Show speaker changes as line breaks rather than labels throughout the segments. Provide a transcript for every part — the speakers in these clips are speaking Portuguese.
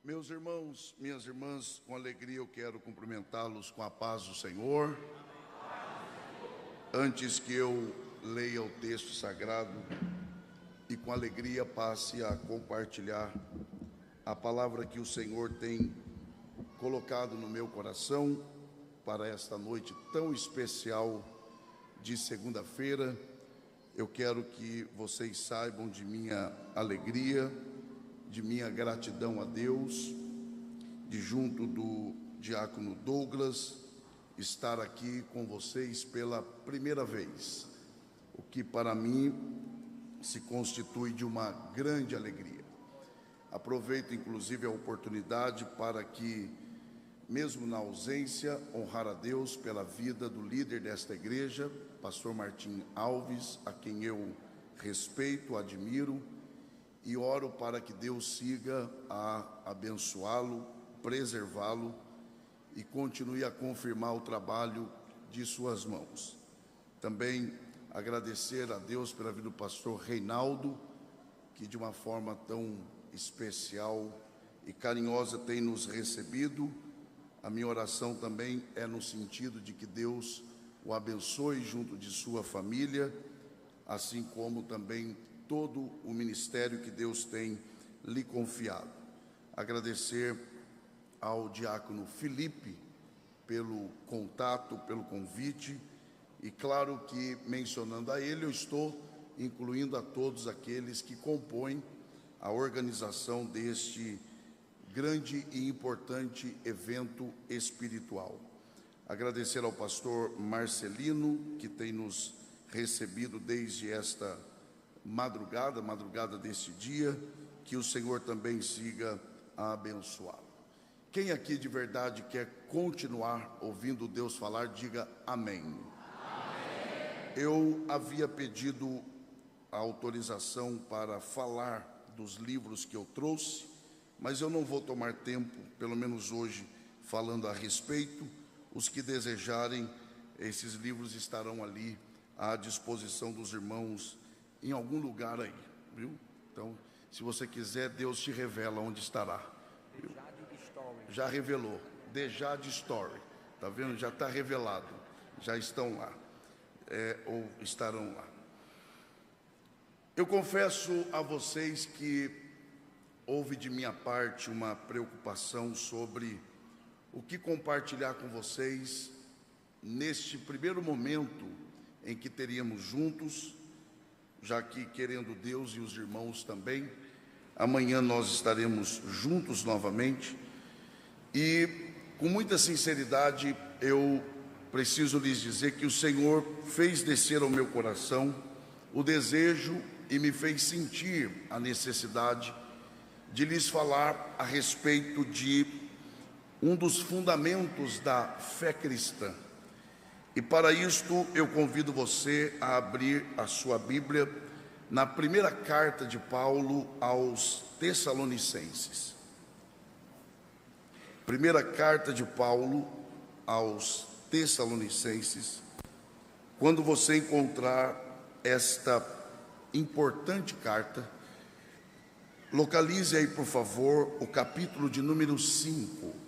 Meus irmãos, minhas irmãs, com alegria eu quero cumprimentá-los com a paz do Senhor. Antes que eu leia o texto sagrado e com alegria passe a compartilhar a palavra que o Senhor tem colocado no meu coração para esta noite tão especial de segunda-feira, eu quero que vocês saibam de minha alegria, de minha gratidão a Deus, de junto do diácono Douglas, estar aqui com vocês pela primeira vez, o que para mim se constitui de uma grande alegria. Aproveito inclusive a oportunidade para que, mesmo na ausência, honrar a Deus pela vida do líder desta igreja, pastor Martim Alves, a quem eu respeito, admiro, e oro para que Deus siga a abençoá-lo, preservá-lo e continue a confirmar o trabalho de suas mãos. Também agradecer a Deus pela vida do pastor Reinaldo, que de uma forma tão especial e carinhosa tem nos recebido. A minha oração também é no sentido de que Deus o abençoe junto de sua família, assim como também todo o ministério que Deus tem lhe confiado. Agradecer ao diácono Felipe pelo contato, pelo convite, e claro que, mencionando a ele, eu estou incluindo a todos aqueles que compõem a organização deste grande e importante evento espiritual. Agradecer ao pastor Marcelino, que tem nos recebido desde esta madrugada desse dia, que o Senhor também siga a abençoá-lo. Quem aqui de verdade quer continuar ouvindo Deus falar, diga amém. Amém. Eu havia pedido a autorização para falar dos livros que eu trouxe, mas eu não vou tomar tempo, pelo menos hoje, falando a respeito. Os que desejarem, esses livros estarão ali à disposição dos irmãos em algum lugar aí, viu? Então, se você quiser, Deus te revela onde estará. Viu? Já revelou, The Jade Story, tá vendo? Já está revelado, já estão lá, ou estarão lá. Eu confesso a vocês que houve de minha parte uma preocupação sobre o que compartilhar com vocês neste primeiro momento em que teríamos juntos, já que, querendo Deus e os irmãos também, amanhã nós estaremos juntos novamente. E, com muita sinceridade, eu preciso lhes dizer que o Senhor fez descer ao meu coração o desejo e me fez sentir a necessidade de lhes falar a respeito de um dos fundamentos da fé cristã. E para isto eu convido você a abrir a sua Bíblia na primeira carta de Paulo aos Tessalonicenses. Primeira carta de Paulo aos Tessalonicenses. Quando você encontrar esta importante carta, localize aí, por favor, o capítulo de número 5.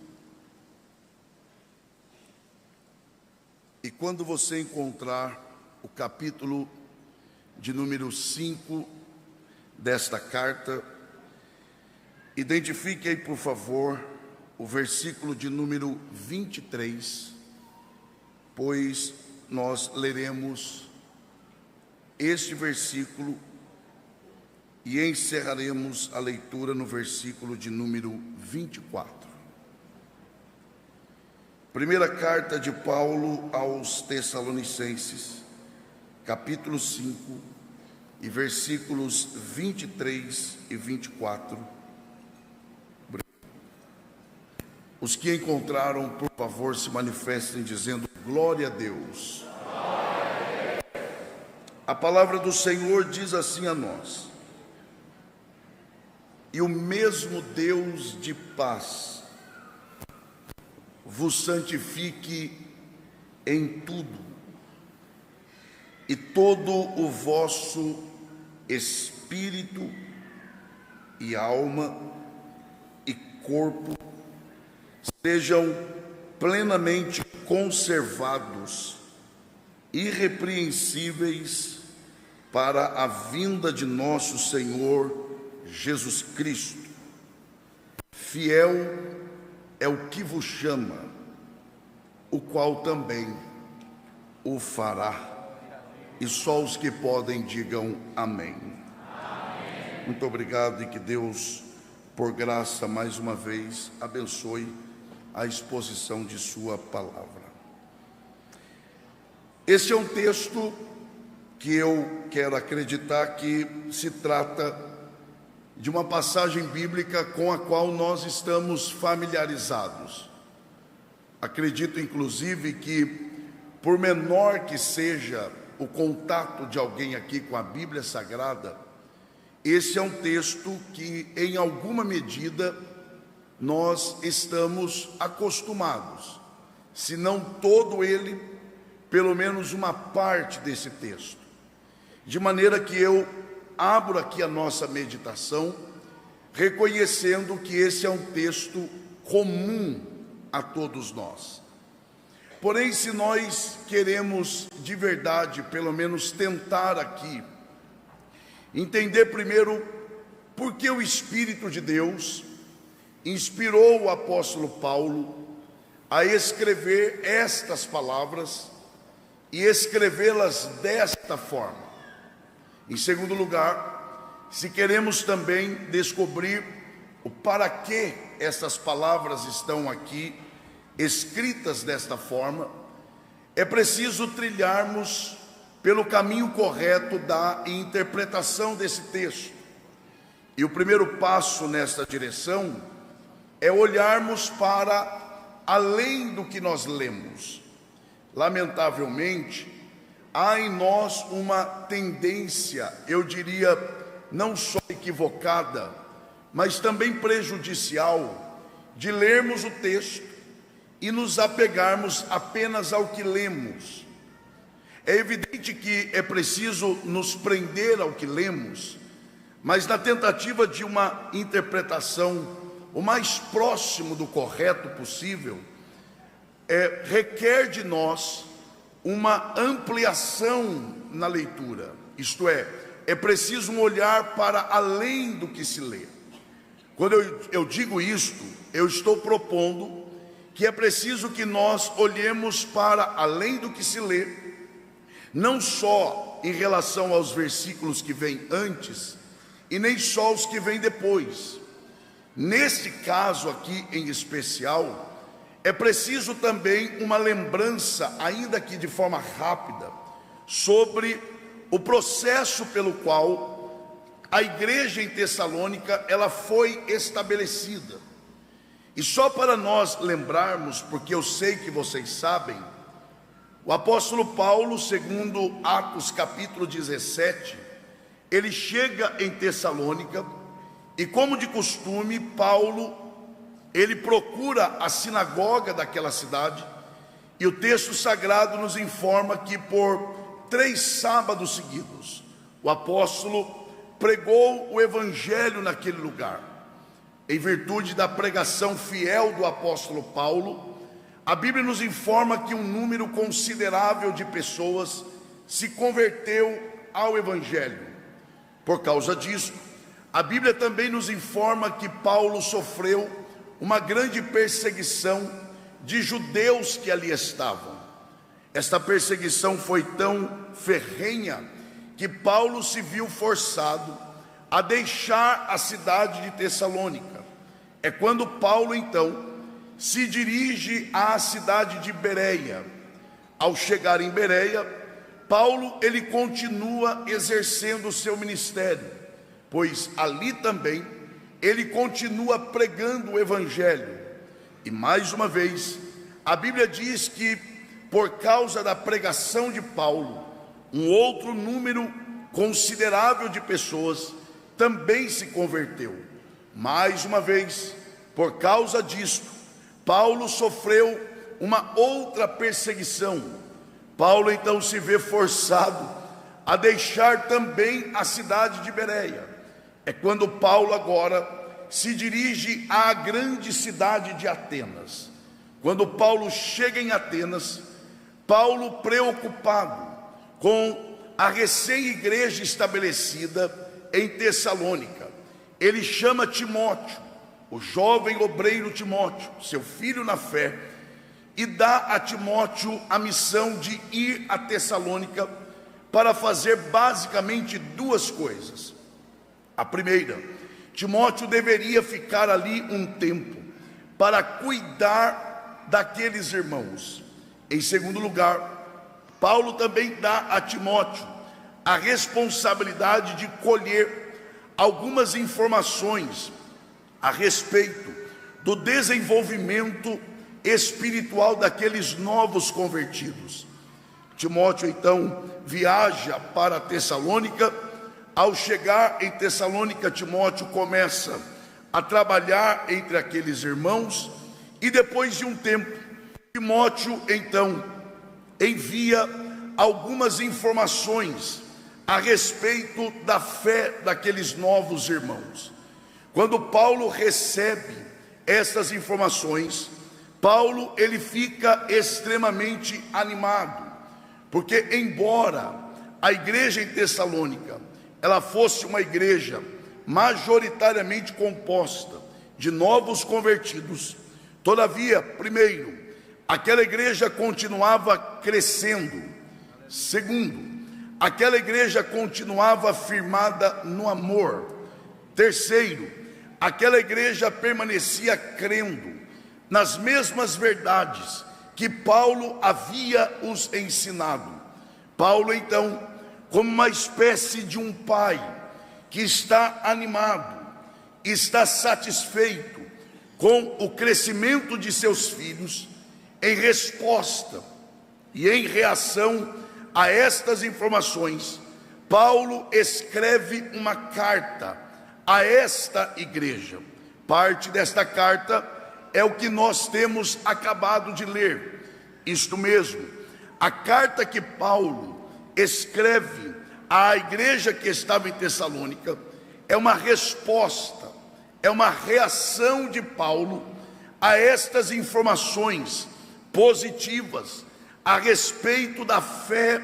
E quando você encontrar o capítulo de número 5 desta carta, identifique aí, por favor, o versículo de número 23, pois nós leremos este versículo e encerraremos a leitura no versículo de número 24. Primeira carta de Paulo aos Tessalonicenses, capítulo 5, e versículos 23 e 24. Os que encontraram, por favor, se manifestem dizendo glória a Deus. A palavra do Senhor diz assim a nós: e o mesmo Deus de paz vos santifique em tudo, e todo o vosso espírito e alma e corpo sejam plenamente conservados, irrepreensíveis para a vinda de nosso Senhor Jesus Cristo. Fiel é o que vos chama, o qual também o fará. E só os que podem digam amém. Amém. Muito obrigado, e que Deus, por graça, mais uma vez, abençoe a exposição de sua palavra. Esse é um texto que eu quero acreditar que se trata de uma passagem bíblica com a qual nós estamos familiarizados. Acredito, inclusive, que, por menor que seja o contato de alguém aqui com a Bíblia Sagrada, esse é um texto que, em alguma medida, nós estamos acostumados, se não todo ele, pelo menos uma parte desse texto. De maneira que eu abro aqui a nossa meditação, reconhecendo que esse é um texto comum a todos nós. Porém, se nós queremos de verdade, pelo menos tentar aqui, entender primeiro por que o Espírito de Deus inspirou o apóstolo Paulo a escrever estas palavras e escrevê-las desta forma. Em segundo lugar, se queremos também descobrir o para que essas palavras estão aqui escritas desta forma, é preciso trilharmos pelo caminho correto da interpretação desse texto. E o primeiro passo nesta direção é olharmos para além do que nós lemos. Lamentavelmente, há em nós uma tendência, eu diria, não só equivocada, mas também prejudicial, de lermos o texto e nos apegarmos apenas ao que lemos. É evidente que é preciso nos prender ao que lemos, mas na tentativa de uma interpretação o mais próximo do correto possível, requer de nós uma ampliação na leitura. Isto é preciso um olhar para além do que se lê. Quando eu digo isto, eu estou propondo que é preciso que nós olhemos para além do que se lê, não só em relação aos versículos que vêm antes, e nem só os que vêm depois. Neste caso aqui em especial, é preciso também uma lembrança, ainda que de forma rápida, sobre o processo pelo qual a igreja em Tessalônica ela foi estabelecida. E só para nós lembrarmos, porque eu sei que vocês sabem, o apóstolo Paulo, segundo Atos capítulo 17, ele chega em Tessalônica e, como de costume, Paulo, ele procura a sinagoga daquela cidade, e o texto sagrado nos informa que por 3 sábados seguidos, o apóstolo pregou o evangelho naquele lugar. Em virtude da pregação fiel do apóstolo Paulo, a Bíblia nos informa que um número considerável de pessoas se converteu ao evangelho. Por causa disso, a Bíblia também nos informa que Paulo sofreu uma grande perseguição de judeus que ali estavam. Esta perseguição foi tão ferrenha que Paulo se viu forçado a deixar a cidade de Tessalônica. É quando Paulo então se dirige à cidade de Bereia. Ao chegar em Bereia, Paulo ele continua exercendo o seu ministério, pois ali também ele continua pregando o evangelho. E mais uma vez, a Bíblia diz que por causa da pregação de Paulo, um outro número considerável de pessoas também se converteu. Mais uma vez, por causa disto, Paulo sofreu uma outra perseguição. Paulo então se vê forçado a deixar também a cidade de Bereia. É quando Paulo agora se dirige à grande cidade de Atenas. Quando Paulo chega em Atenas, Paulo, preocupado com a recém-igreja estabelecida em Tessalônica, ele chama Timóteo, o jovem obreiro Timóteo, seu filho na fé, e dá a Timóteo a missão de ir a Tessalônica para fazer basicamente duas coisas. A primeira, Timóteo deveria ficar ali um tempo para cuidar daqueles irmãos. Em segundo lugar, Paulo também dá a Timóteo a responsabilidade de colher algumas informações a respeito do desenvolvimento espiritual daqueles novos convertidos. Timóteo então viaja para Tessalônica. Ao chegar em Tessalônica, Timóteo começa a trabalhar entre aqueles irmãos, e depois de um tempo, Timóteo então envia algumas informações a respeito da fé daqueles novos irmãos. Quando Paulo recebe essas informações, Paulo ele fica extremamente animado, porque embora a igreja em Tessalônica ela fosse uma igreja majoritariamente composta de novos convertidos, todavia, primeiro, aquela igreja continuava crescendo. Segundo, aquela igreja continuava firmada no amor. Terceiro, aquela igreja permanecia crendo nas mesmas verdades que Paulo havia os ensinado. Paulo então, como uma espécie de um pai que está animado, está satisfeito com o crescimento de seus filhos, em resposta e em reação a estas informações, Paulo escreve uma carta a esta igreja. Parte desta carta é o que nós temos acabado de ler. Isto mesmo, a carta que Paulo escreve à igreja que estava em Tessalônica é uma resposta, é uma reação de Paulo a estas informações positivas a respeito da fé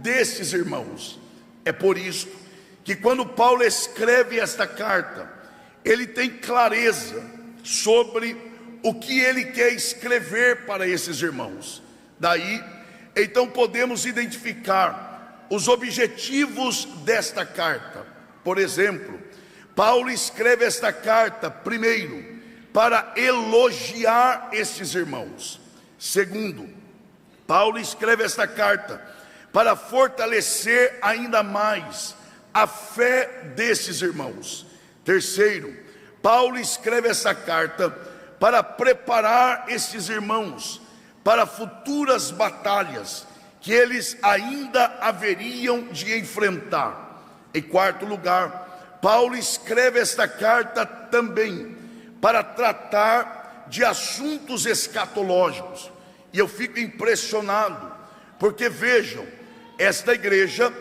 desses irmãos. É por isso que quando Paulo escreve esta carta, ele tem clareza sobre o que ele quer escrever para esses irmãos. Daí, então podemos identificar os objetivos desta carta. Por exemplo, Paulo escreve esta carta, primeiro, para elogiar estes irmãos. Segundo, Paulo escreve esta carta para fortalecer ainda mais a fé desses irmãos. Terceiro, Paulo escreve essa carta para preparar esses irmãos para futuras batalhas que eles ainda haveriam de enfrentar. Em quarto lugar, Paulo escreve esta carta também para tratar de assuntos escatológicos. E eu fico impressionado, porque vejam, esta igreja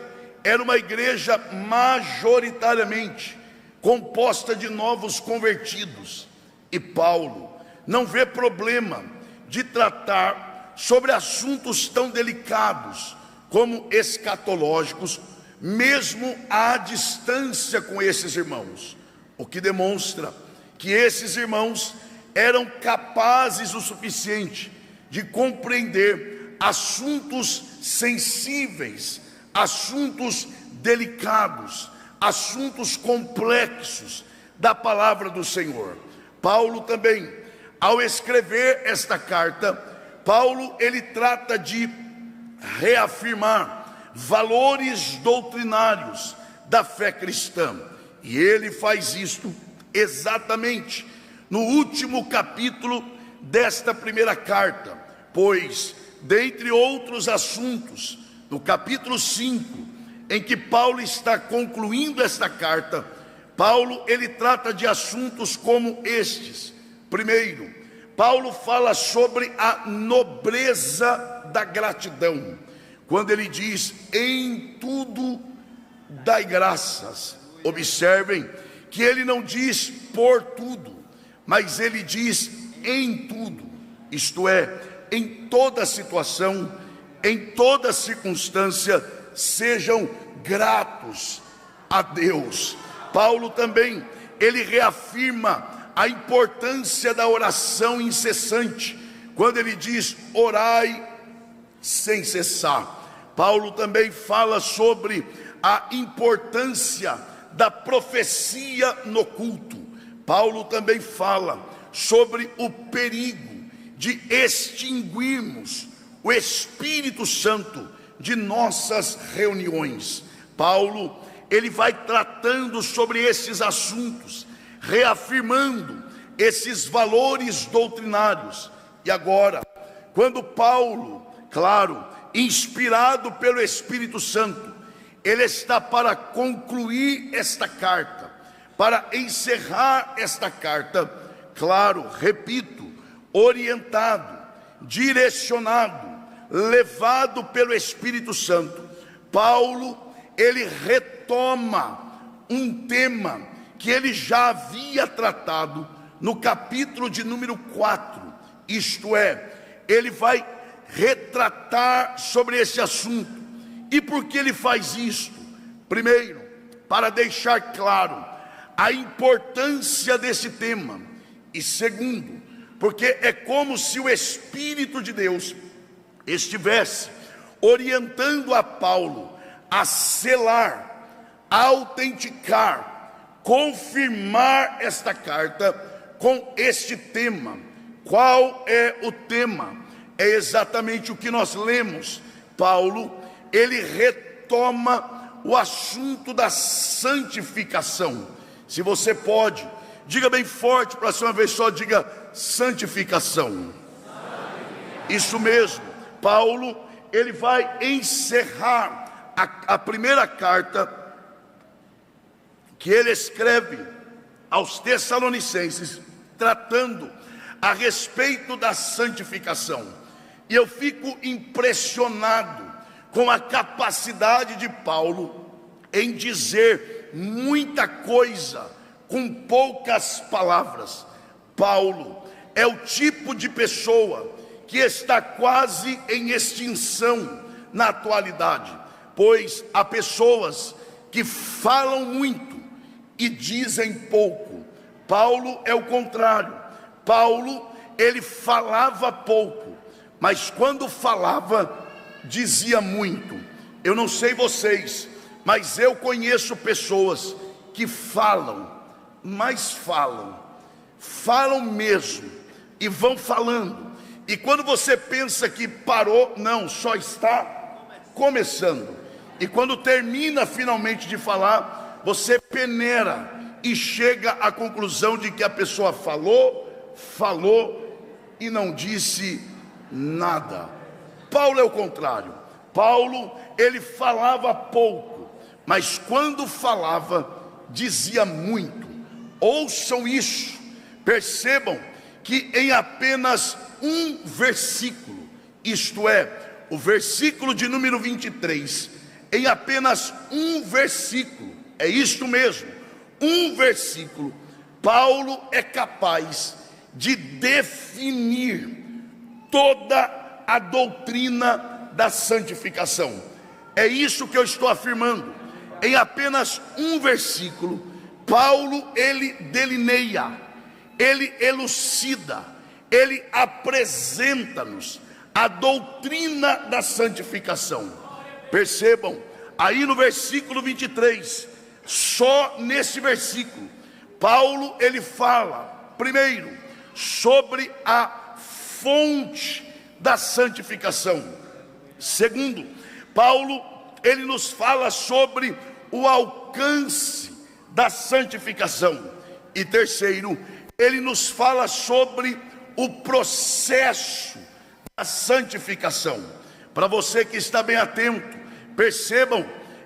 era uma igreja majoritariamente composta de novos convertidos, e Paulo não vê problema de tratar sobre assuntos tão delicados como escatológicos, mesmo à distância com esses irmãos, o que demonstra que esses irmãos eram capazes o suficiente de compreender assuntos sensíveis, assuntos delicados, assuntos complexos da palavra do Senhor. Paulo também, ao escrever esta carta, Paulo ele trata de reafirmar valores doutrinários da fé cristã, e ele faz isto exatamente no último capítulo desta primeira carta, pois, dentre outros assuntos, no capítulo 5, em que Paulo está concluindo esta carta, Paulo ele trata de assuntos como estes. Primeiro, Paulo fala sobre a nobreza da gratidão, quando ele diz: em tudo dai graças. Observem que ele não diz por tudo, mas ele diz em tudo, isto é, em toda situação, em toda circunstância, sejam gratos a Deus. Paulo também, ele reafirma a importância da oração incessante, quando ele diz: orai sem cessar. Paulo também fala sobre a importância da profecia no culto. Paulo também fala sobre o perigo de extinguirmos o Espírito Santo de nossas reuniões. Paulo, ele vai tratando sobre esses assuntos, reafirmando esses valores doutrinários. E agora, quando Paulo, claro, inspirado pelo Espírito Santo, ele está para concluir esta carta, para encerrar esta carta, claro, repito, orientado, direcionado, levado pelo Espírito Santo. Paulo, ele retoma um tema que ele já havia tratado no capítulo de número 4, isto é, ele vai retratar sobre esse assunto. E por que ele faz isto? Primeiro, para deixar claro a importância desse tema, e segundo, porque é como se o Espírito de Deus estivesse orientando a Paulo a selar, a autenticar, confirmar esta carta com este tema. Qual é o tema? É exatamente o que nós lemos. Paulo, ele retoma o assunto da santificação. Se você pode, diga bem forte, para ser uma vez só, diga santificação. Isso mesmo, Paulo, ele vai encerrar a primeira carta que ele escreve aos Tessalonicenses, tratando a respeito da santificação. E eu fico impressionado com a capacidade de Paulo em dizer muita coisa com poucas palavras. Paulo é o tipo de pessoa que está quase em extinção na atualidade, pois há pessoas que falam muito e dizem pouco. Paulo é o contrário. Paulo, ele falava pouco, mas quando falava, dizia muito. Eu não sei vocês, mas eu conheço pessoas que falam, mas falam mesmo, e vão falando, e quando você pensa que parou, não, só está começando, e quando termina finalmente de falar, você peneira e chega à conclusão de que a pessoa falou e não disse nada. Paulo é o contrário. Paulo, ele falava pouco, mas quando falava, dizia muito. Ouçam isso, percebam que em apenas um versículo, isto é, o versículo de número 23, em apenas um versículo, é isto mesmo, um versículo, Paulo é capaz de definir toda a doutrina da santificação. É isso que eu estou afirmando. Em apenas um versículo, Paulo, ele delineia, ele elucida, ele apresenta-nos a doutrina da santificação. Percebam, aí no versículo 23, só nesse versículo, Paulo, ele fala, primeiro, sobre a fonte da santificação. Segundo, Paulo, ele nos fala sobre o alcance da santificação. E terceiro, ele nos fala sobre o processo da santificação. Para você que está bem atento, percebam,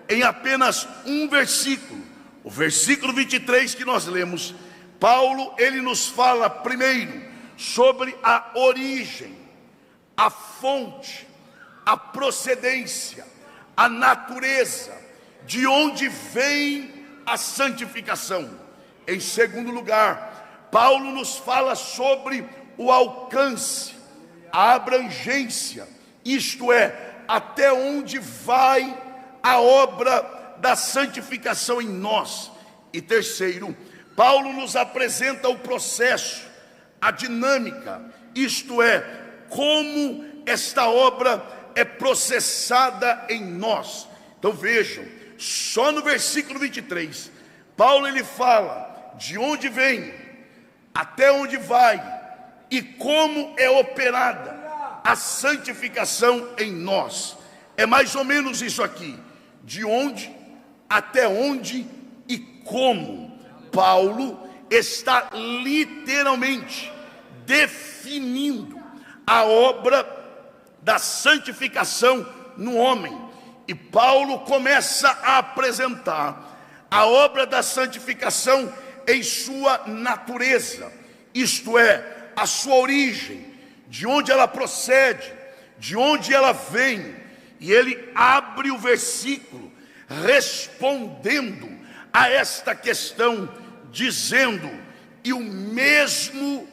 em apenas um versículo, o versículo 23 que nós lemos, Paulo, ele nos fala primeiro sobre a origem, a fonte, a procedência, a natureza, de onde vem a santificação. Em segundo lugar, Paulo nos fala sobre o alcance, a abrangência, isto é, até onde vai a obra da santificação em nós. E terceiro, Paulo nos apresenta o processo, a dinâmica, isto é, como esta obra é processada em nós. Então vejam, só no versículo 23, Paulo ele fala de onde vem, até onde vai e como é operada a santificação em nós. É mais ou menos isso aqui, de onde, até onde e como. Paulo está literalmente definindo a obra da santificação no homem. E Paulo começa a apresentar a obra da santificação em sua natureza, isto é, a sua origem, de onde ela procede, de onde ela vem. E ele abre o versículo respondendo a esta questão, dizendo: e o mesmo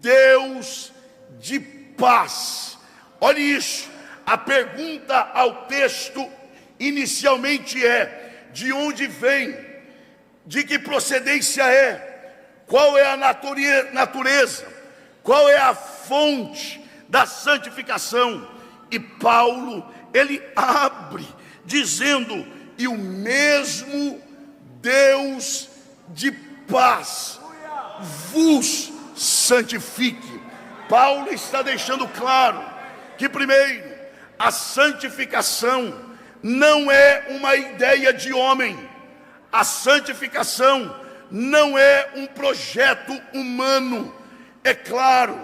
Deus de paz. Olha isso, a pergunta ao texto inicialmente é: de onde vem? De que procedência é? Qual é a natureza? Qual é a fonte da santificação? E Paulo, ele abre dizendo: e o mesmo Deus de paz vos santifique. Paulo está deixando claro que, primeiro, a santificação não é uma ideia de homem, a santificação não é um projeto humano. É claro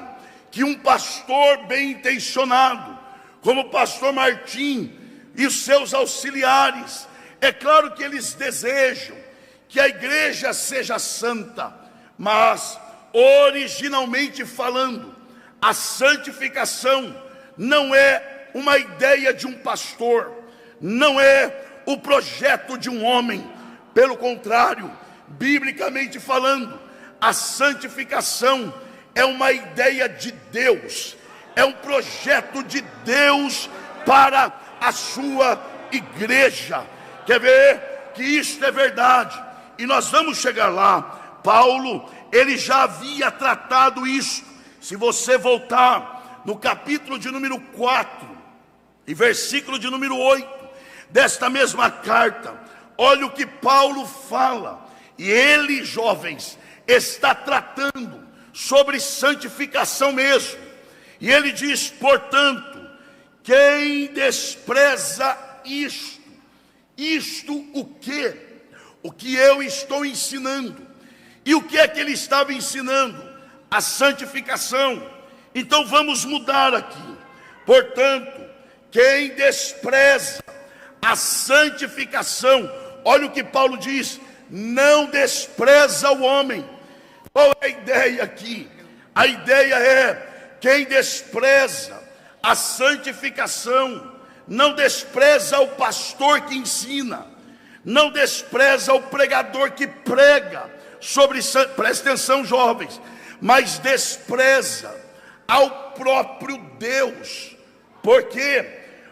que um pastor bem intencionado, como o pastor Martim e os seus auxiliares, é claro que eles desejam que a igreja seja santa, mas originalmente falando, a santificação não é uma ideia de um pastor, não é o projeto de um homem. Pelo contrário, biblicamente falando, a santificação é uma ideia de Deus, é um projeto de Deus para a sua igreja. Quer ver que isto é verdade? E nós vamos chegar lá. Paulo, ele já havia tratado isso. Se você voltar no capítulo de número 4 e versículo de número 8 desta mesma carta, olha o que Paulo fala. E ele, jovens, está tratando sobre santificação mesmo. E ele diz: portanto, quem despreza isto o quê? O que eu estou ensinando. E o que é que ele estava ensinando? A santificação. Então vamos mudar aqui. Portanto, quem despreza a santificação, olha o que Paulo diz: não despreza o homem. Qual é a ideia aqui? A ideia é: quem despreza a santificação, não despreza o pastor que ensina, não despreza o pregador que prega sobre, presta atenção, jovens, mas despreza ao próprio Deus. Por quê?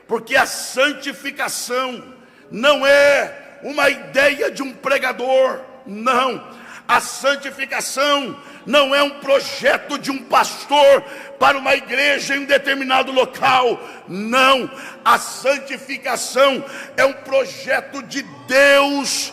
Porque a santificação não é uma ideia de um pregador, não. A santificação não é um projeto de um pastor para uma igreja em um determinado local, não. A santificação é um projeto de Deus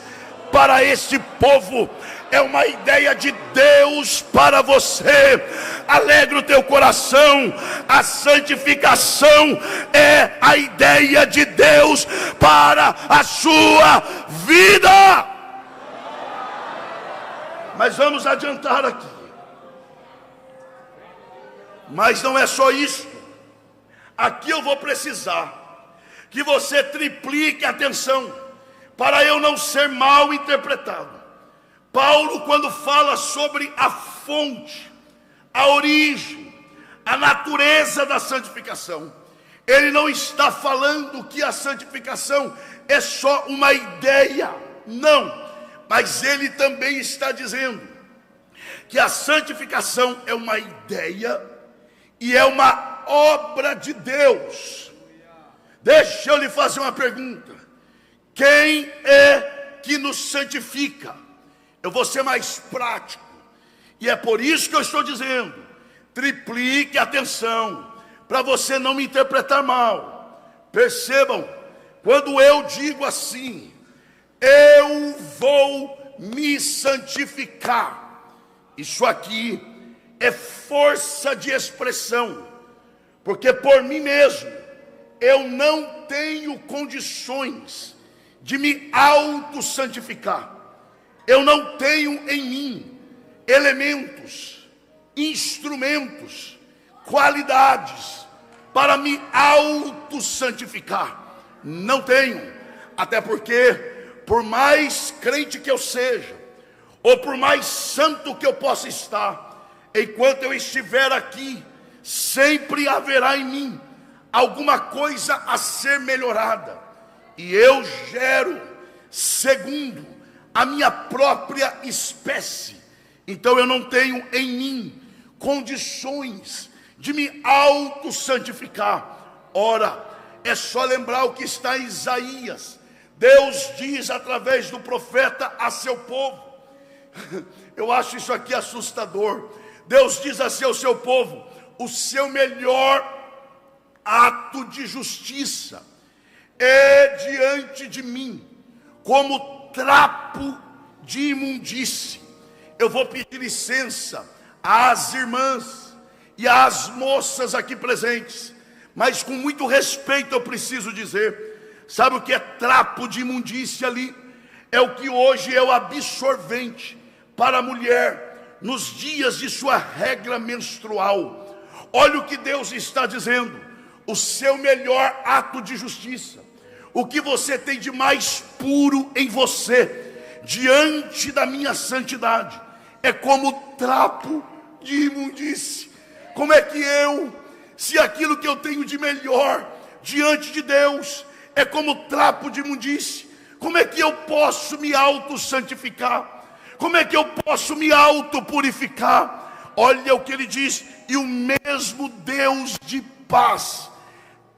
para este povo, é uma ideia de Deus para você. Alegra o teu coração, a santificação é a ideia de Deus para a sua vida. Mas vamos adiantar aqui. Mas não é só isso. Aqui eu vou precisar que você triplique a atenção, para eu não ser mal interpretado. Paulo, quando fala sobre a fonte, a origem, a natureza da santificação, ele não está falando que a santificação é só uma ideia. Não. Mas ele também está dizendo que a santificação é uma ideia e é uma obra de Deus. Deixa eu lhe fazer uma pergunta: quem é que nos santifica? Eu vou ser mais prático, e é por isso que eu estou dizendo, triplique a atenção, para você não me interpretar mal. Percebam, quando eu digo assim, eu vou me santificar, isso aqui é força de expressão, porque por mim mesmo eu não tenho condições de me auto-santificar. Eu não tenho em mim elementos, instrumentos, qualidades para me auto-santificar. Não tenho, até porque, por mais crente que eu seja, ou por mais santo que eu possa estar, enquanto eu estiver aqui, sempre haverá em mim alguma coisa a ser melhorada, e eu gero segundo a minha própria espécie. Então eu não tenho em mim condições de me auto-santificar. Ora, é só lembrar o que está em Isaías. Deus diz através do profeta a seu povo, eu acho isso aqui assustador. Deus diz assim ao seu povo: o seu melhor ato de justiça é diante de mim como trapo de imundície. Eu vou pedir licença às irmãs e às moças aqui presentes, mas com muito respeito eu preciso dizer, sabe o que é trapo de imundície ali? É o que hoje é o absorvente para a mulher nos dias de sua regra menstrual. Olha o que Deus está dizendo: o seu melhor ato de justiça, o que você tem de mais puro em você, diante da minha santidade, é como trapo de imundície. Como é que se aquilo que eu tenho de melhor diante de Deus é como trapo de imundície, como é que eu posso me auto-santificar? Como é que eu posso me auto-purificar? Olha o que ele diz: e o mesmo Deus de paz,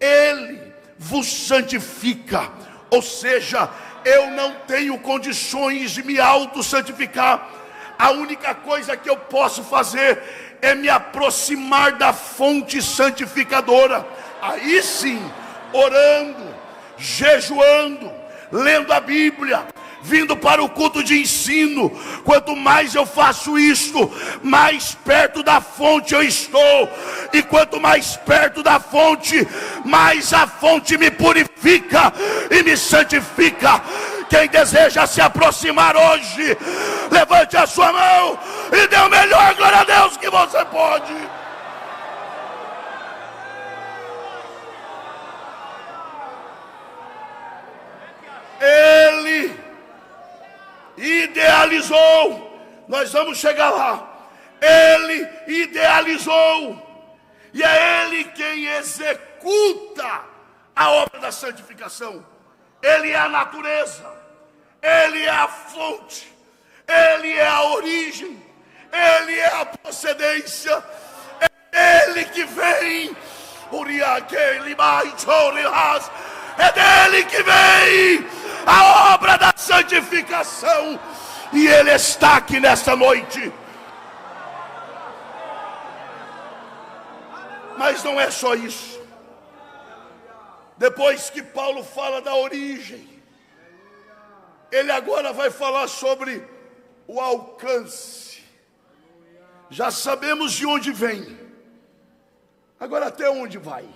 Ele vos santifica. Ou seja, eu não tenho condições de me auto-santificar. A única coisa que eu posso fazer é me aproximar da fonte santificadora. Aí sim, orando, jejuando, lendo a Bíblia, vindo para o culto de ensino. Quanto mais eu faço isto, mais perto da fonte eu estou. E quanto mais perto da fonte, mais a fonte me purifica e me santifica. Quem deseja se aproximar hoje, levante a sua mão e dê o melhor glória a Deus que você pode. Ele idealizou, nós vamos chegar lá. Ele idealizou, e é Ele quem executa a obra da santificação. Ele é a natureza, Ele é a fonte, Ele é a origem, Ele é a procedência, é Ele que vem. É dele que vem a obra da santificação, e Ele está aqui nesta noite. Mas não é só isso. Depois que Paulo fala da origem, ele agora vai falar sobre o alcance. Já sabemos de onde vem, agora até onde vai?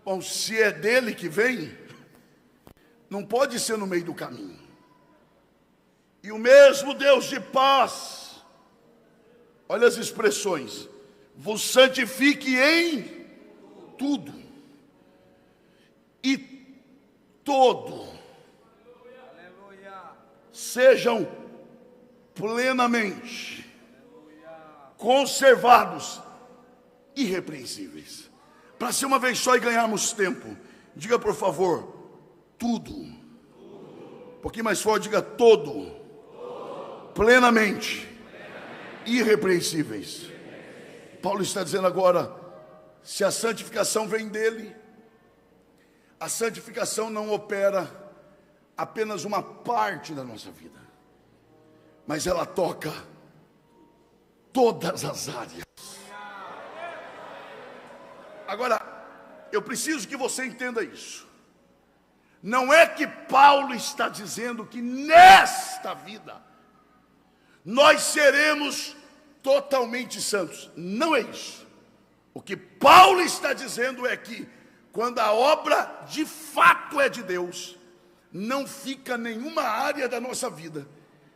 Bom, se é dele que vem, não pode ser no meio do caminho. E o mesmo Deus de paz, olha as expressões: vos santifique em tudo e todo, sejam plenamente conservados, irrepreensíveis. Para ser uma vez só e ganharmos tempo, diga por favor: tudo. pouquinho mais forte, diga todo, plenamente, irrepreensíveis. Paulo está dizendo agora, se a santificação vem dele, a santificação não opera apenas uma parte da nossa vida, mas ela toca todas as áreas. Agora, eu preciso que você entenda isso. Não é que Paulo está dizendo que nesta vida nós seremos totalmente santos. Não é isso. O que Paulo está dizendo é que quando a obra de fato é de Deus, não fica nenhuma área da nossa vida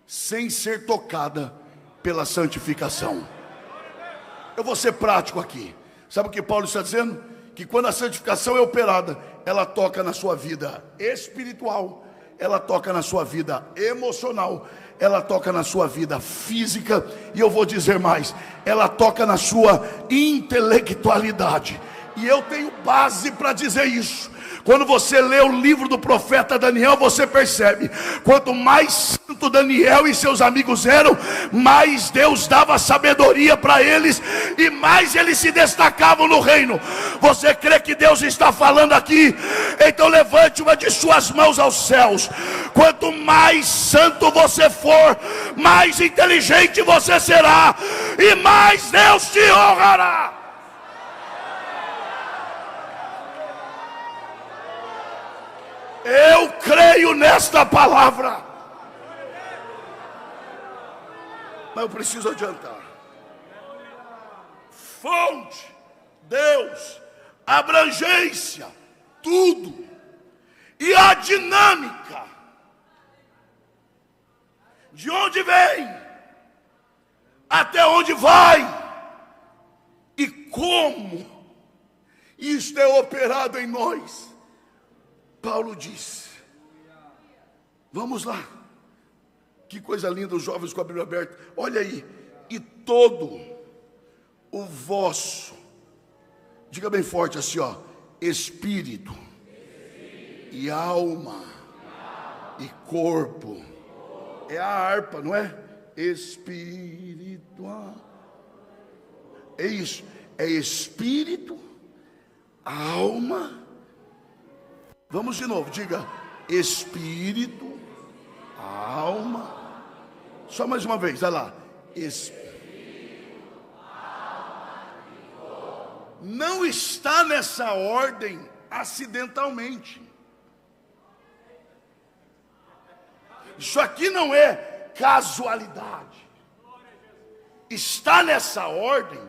sem ser tocada pela santificação. Eu vou ser prático aqui. Sabe o que Paulo está dizendo? Que quando a santificação é operada, ela toca na sua vida espiritual, ela toca na sua vida emocional, ela toca na sua vida física, e eu vou dizer mais, ela toca na sua intelectualidade. E eu tenho base para dizer isso. Quando você lê o livro do profeta Daniel, você percebe, quanto mais santo Daniel e seus amigos eram, mais Deus dava sabedoria para eles, e mais eles se destacavam no reino. Você crê que Deus está falando aqui? Então levante uma de suas mãos aos céus. Quanto mais santo você for, mais inteligente você será, e mais Deus te honrará. Eu creio nesta palavra, mas eu preciso adiantar. Fonte, Deus, abrangência, tudo, e a dinâmica, de onde vem, até onde vai, e como isto é operado em nós. Paulo disse, vamos lá, que coisa linda, os jovens com a Bíblia aberta, olha aí, e todo o vosso, diga bem forte assim, ó, espírito e alma e corpo, é a harpa, não é? Espiritual, é isso, é espírito, alma. Vamos de novo, diga espírito, alma. Só mais uma vez, olha lá. Espírito, alma e corpo. Não está nessa ordem acidentalmente. Isso aqui não é casualidade. Está nessa ordem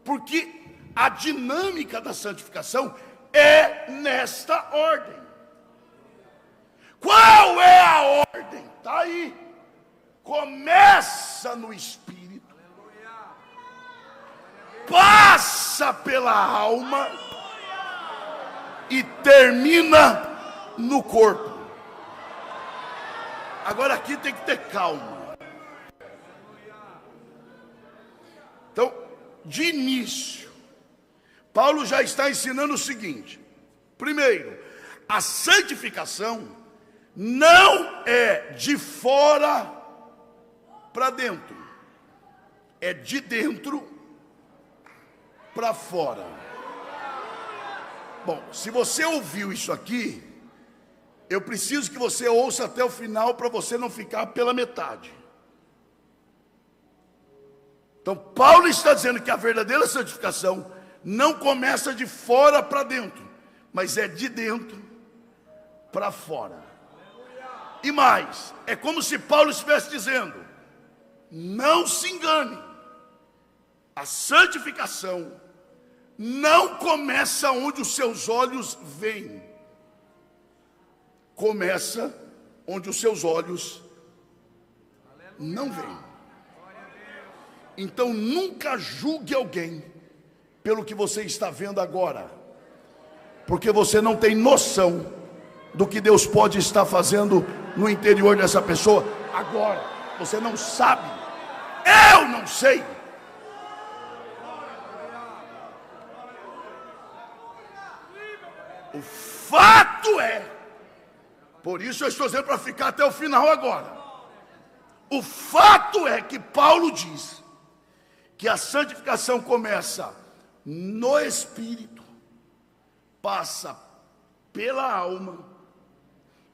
porque a dinâmica da santificação é nesta ordem. Qual é a ordem? Está aí. Começa no espírito, passa pela alma e termina no corpo. Agora aqui tem que ter calma. Então, de início, Paulo já está ensinando o seguinte: primeiro, a santificação não é de fora para dentro, é de dentro para fora. Bom, se você ouviu isso aqui, eu preciso que você ouça até o final para você não ficar pela metade. Então, Paulo está dizendo que a verdadeira santificação não começa de fora para dentro, mas é de dentro para fora. E mais, é como se Paulo estivesse dizendo: não se engane, a santificação não começa onde os seus olhos veem, começa onde os seus olhos não veem. Então nunca julgue alguém pelo que você está vendo agora, porque você não tem noção do que Deus pode estar fazendo no interior dessa pessoa agora. Você não sabe, eu não sei. O fato é Por isso eu estou dizendo para ficar até o final agora. O fato é que Paulo diz que a santificação começa no espírito, passa pela alma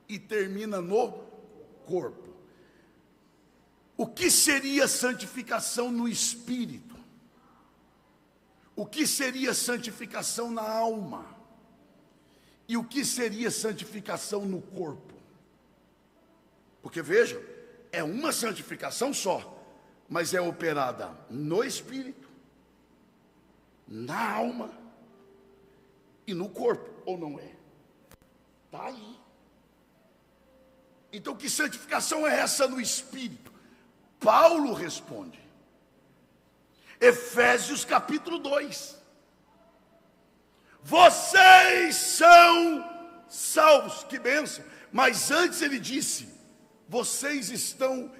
e termina no corpo. O que seria santificação no espírito? O que seria santificação na alma? E o que seria santificação no corpo? Porque veja, é uma santificação só, mas é operada no espírito, na alma e no corpo, ou não é? Está aí. Então, que santificação é essa no espírito? Paulo responde. Efésios capítulo 2. Vocês são salvos, que bênção. Mas antes ele disse, vocês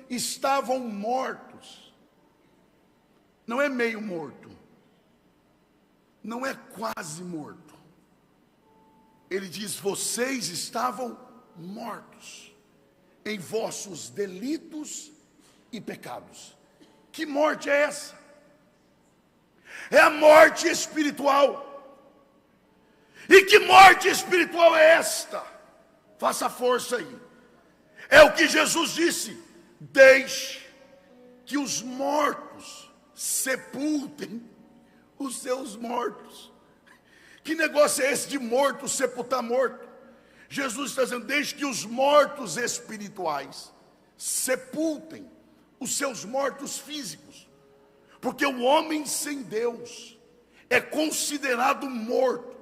estavam mortos. Não é meio morto, não é quase morto. Ele diz, vocês estavam mortos em vossos delitos e pecados. Que morte é essa? É a morte espiritual. E que morte espiritual é esta? Faça força aí. É o que Jesus disse: deixe que os mortos sepultem os seus mortos. Que negócio é esse de morto sepultar morto? Jesus está dizendo, deixe que os mortos espirituais sepultem os seus mortos físicos. Porque o homem sem Deus é considerado morto.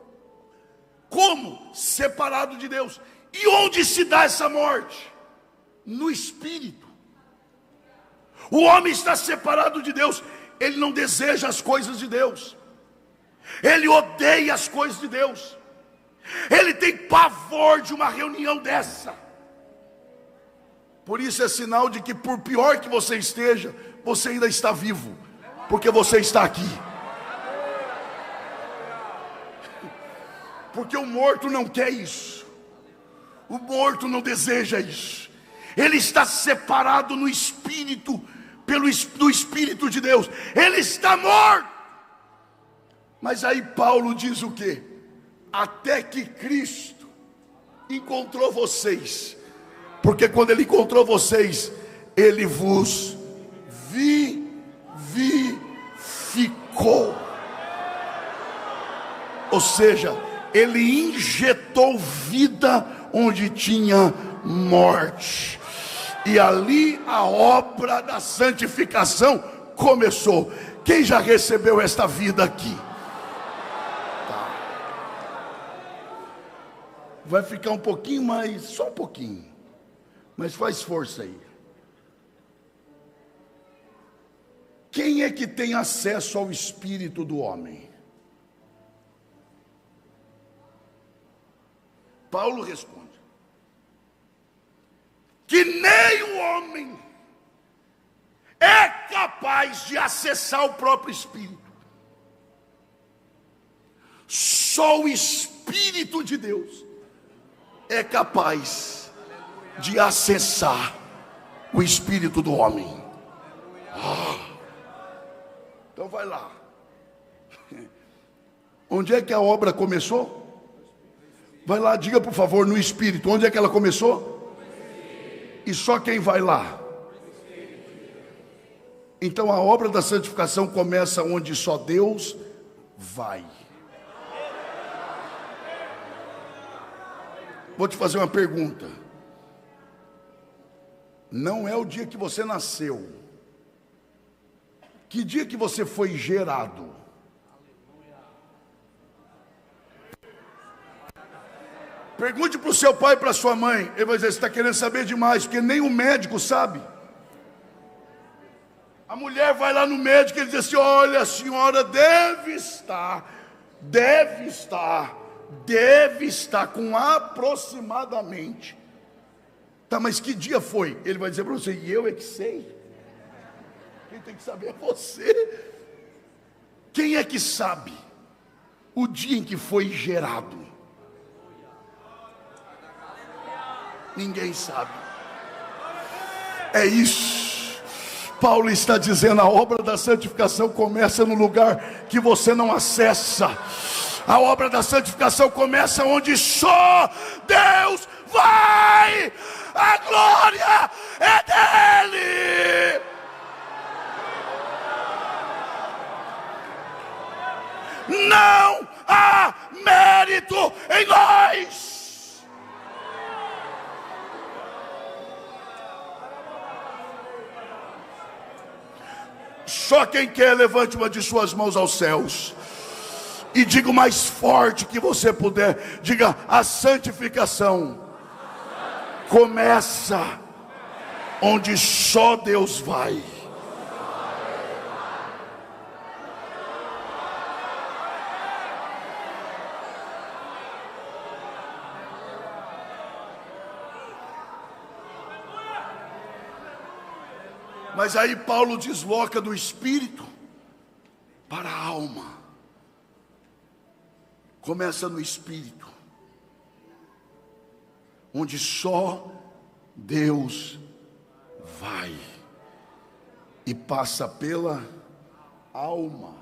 Como? Separado de Deus. E onde se dá essa morte? No espírito. O homem está separado de Deus. Ele não deseja as coisas de Deus. Ele odeia as coisas de Deus. Ele tem pavor de uma reunião dessa. Por isso é sinal de que, por pior que você esteja, você ainda está vivo, porque você está aqui. Porque o morto não quer isso. O morto não deseja isso. Ele está separado no espírito, do Espírito de Deus. Ele está morto. Mas aí Paulo diz o quê? Até que Cristo encontrou vocês. Porque quando ele encontrou vocês, ele vos vivificou. Ou seja, ele injetou vida onde tinha morte. E ali a obra da santificação começou. Quem já recebeu esta vida aqui? Tá. Vai ficar um pouquinho mais, só um pouquinho. Mas faz força aí. Quem é que tem acesso ao espírito do homem? Paulo responde que nem o homem é capaz de acessar o próprio espírito. Só o Espírito de Deus é capaz de acessar o espírito do homem. Então vai lá. Onde é que a obra começou? Vai lá, diga por favor, no espírito. Onde é que ela começou? E só quem vai lá? Então a obra da santificação começa onde só Deus vai. Vou te fazer uma pergunta. Não é o dia que você nasceu. Que dia que você foi gerado? Pergunte para o seu pai e para a sua mãe. Ele vai dizer, você está querendo saber demais, porque nem o médico sabe. A mulher vai lá no médico e ele diz assim, olha, a senhora deve estar com aproximadamente. Tá, mas que dia foi? Ele vai dizer para você, e eu é que sei. Quem tem que saber é você. Quem é que sabe o dia em que foi gerado? Ninguém sabe. É isso. Paulo está dizendo: a obra da santificação começa no lugar que você não acessa. A obra da santificação começa onde só Deus vai. A glória é dele. Não há mérito em nós. Só quem quer, levante uma de suas mãos aos céus e diga o mais forte que você puder. Diga: a santificação começa onde só Deus vai. Mas aí Paulo desloca do espírito para a alma. Começa no espírito, onde só Deus vai, e passa pela alma.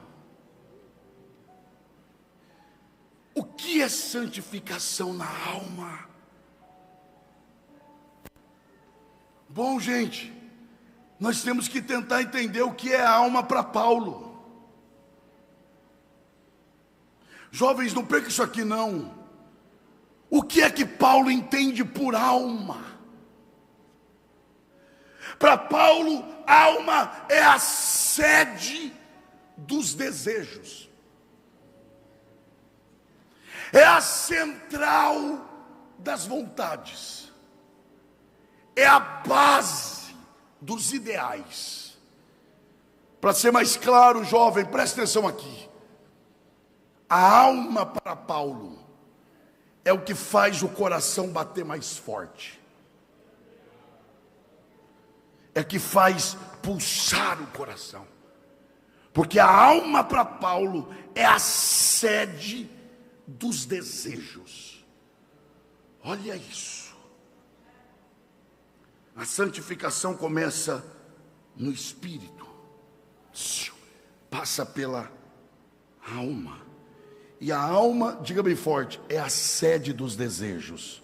O que é santificação na alma? Bom, gente, nós temos que tentar entender o que é a alma para Paulo. Jovens, não perca isso aqui não. O que é que Paulo entende por alma? Para Paulo, alma é a sede dos desejos. É a central das vontades. É a base dos ideais. Para ser mais claro, jovem, preste atenção aqui. A alma para Paulo é o que faz o coração bater mais forte. É que faz pulsar o coração. Porque a alma para Paulo é a sede dos desejos. Olha isso. A santificação começa no espírito, passa pela alma. E a alma, diga bem forte, é a sede dos desejos.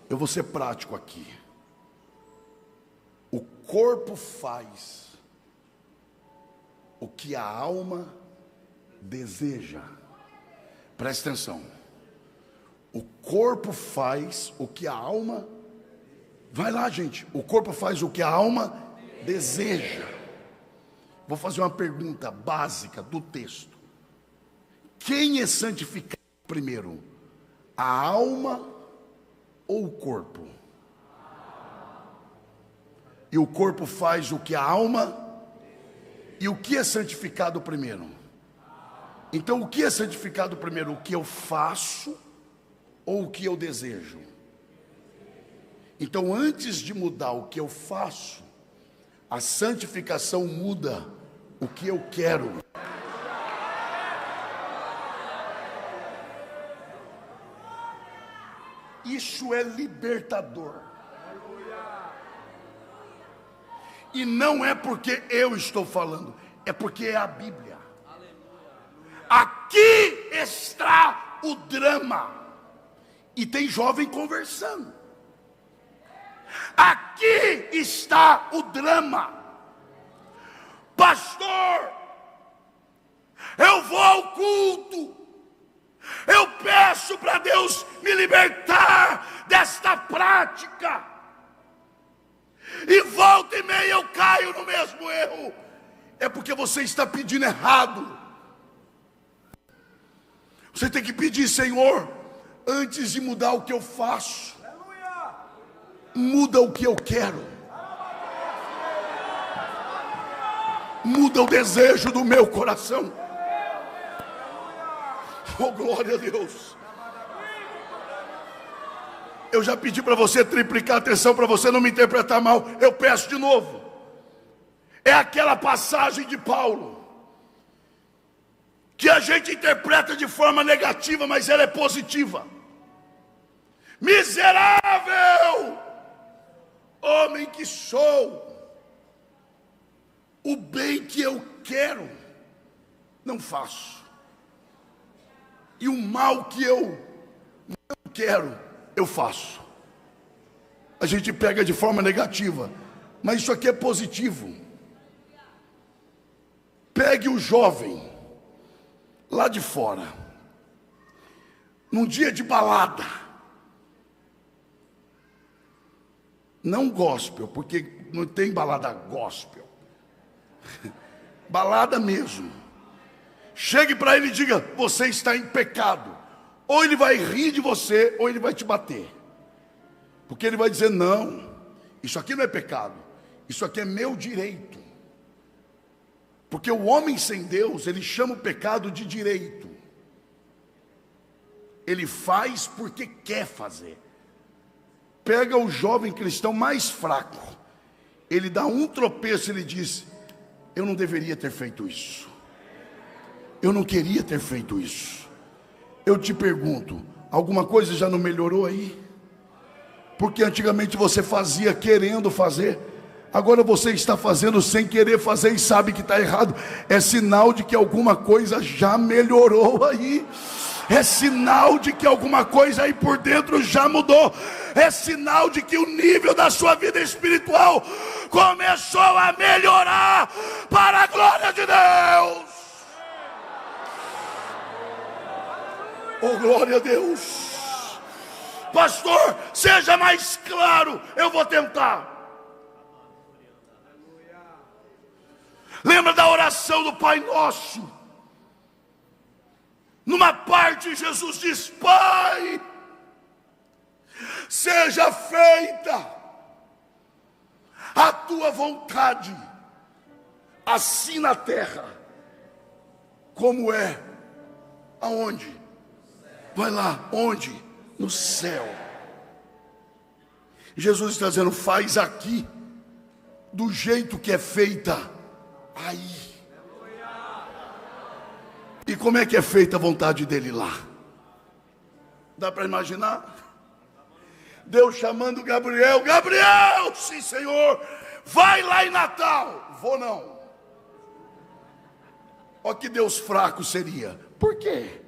Eu vou ser prático aqui. O corpo faz o que a alma deseja. Presta atenção. O corpo faz o que a alma... Vai lá, gente. O corpo faz o que a alma deseja. Vou fazer uma pergunta básica do texto. Quem é santificado primeiro? A alma ou o corpo? E o corpo faz o que a alma? E o que é santificado primeiro? Então o que é santificado primeiro? O que eu faço ou o que eu desejo? Então antes de mudar o que eu faço, a santificação muda o que eu quero. Isso é libertador. E não é porque eu estou falando, é porque é a Bíblia. Aqui está o drama. E tem jovem conversando. Aqui está o drama. Pastor, eu vou ao culto. Eu peço para Deus me libertar desta prática. E volta e meia eu caio no mesmo erro. É porque você está pedindo errado. Você tem que pedir: Senhor, antes de mudar o que eu faço, muda o que eu quero. Muda o desejo do meu coração. Oh, glória a Deus. Eu já pedi para você triplicar a atenção, para você não me interpretar mal. Eu peço de novo. É aquela passagem de Paulo que a gente interpreta de forma negativa, mas ela é positiva. Miserável homem que sou, o bem que eu quero, não faço, e o mal que eu não quero, eu faço. A gente pega de forma negativa, mas isso aqui é positivo. Pegue o jovem lá de fora, num dia de balada, não gospel, porque não tem balada gospel, balada mesmo. Chegue para ele e diga: você está em pecado. Ou ele vai rir de você, ou ele vai te bater, porque ele vai dizer: não, isso aqui não é pecado, isso aqui é meu direito. Porque o homem sem Deus, ele chama o pecado de direito. Ele faz porque quer fazer. Pega o jovem cristão mais fraco, ele dá um tropeço e ele diz: eu não deveria ter feito isso, eu não queria ter feito isso. Eu te pergunto, alguma coisa já não melhorou aí? Porque antigamente você fazia querendo fazer, agora você está fazendo sem querer fazer e sabe que está errado. É sinal de que alguma coisa já melhorou aí. É sinal de que alguma coisa aí por dentro já mudou. É sinal de que o nível da sua vida espiritual começou a melhorar para a glória de Deus. Oh, glória a Deus. Pastor, seja mais claro. Eu vou tentar. Lembra da oração do Pai Nosso? Numa parte Jesus diz: Pai, seja feita a tua vontade, assim na terra, como é, aonde? Vai lá, onde? No céu. Jesus está dizendo: faz aqui, do jeito que é feita aí. E como é que é feita a vontade dele lá? Dá para imaginar? Deus chamando Gabriel: Gabriel, sim Senhor, vai lá em Natal. Vou não. Olha que Deus fraco seria. Por quê?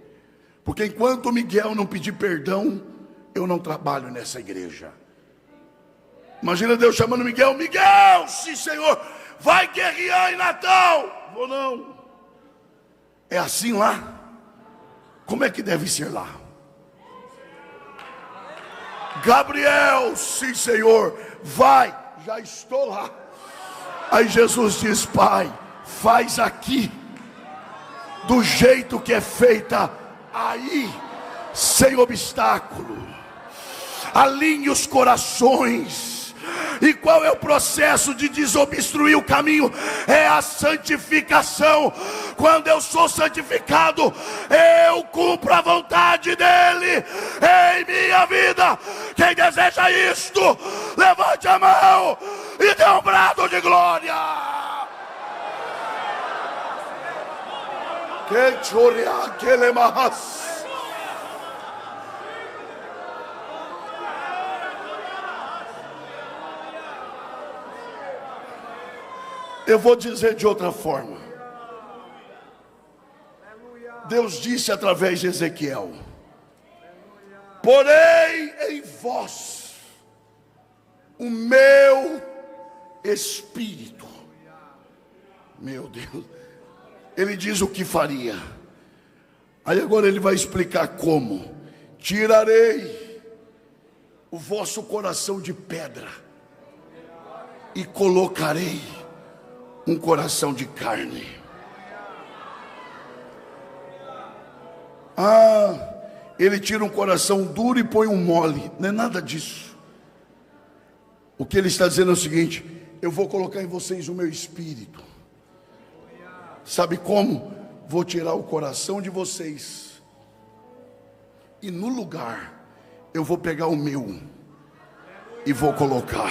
Porque enquanto Miguel não pedir perdão, eu não trabalho nessa igreja. Imagina Deus chamando Miguel: Miguel, sim Senhor, vai guerrear em Natal. Vou não. É assim lá? Como é que deve ser lá? Gabriel, sim Senhor, vai, já estou lá. Aí Jesus diz: Pai, faz aqui, do jeito que é feita aí, sem obstáculo. Alinhe os corações. E qual é o processo de desobstruir o caminho? É a santificação. Quando eu sou santificado, eu cumpro a vontade dele em minha vida. Quem deseja isto, levante a mão e dê um brado de glória. Que choria aquele mas. Eu vou dizer de outra forma. Deus disse através de Ezequiel: porém em vós o meu espírito. Meu Deus. Ele diz o que faria. Aí agora ele vai explicar como. Tirarei o vosso coração de pedra e colocarei um coração de carne. Ele tira um coração duro e põe um mole. Não é nada disso. O que ele está dizendo é o seguinte: eu vou colocar em vocês o meu espírito. Sabe como? Vou tirar o coração de vocês, e no lugar eu vou pegar o meu e vou colocar.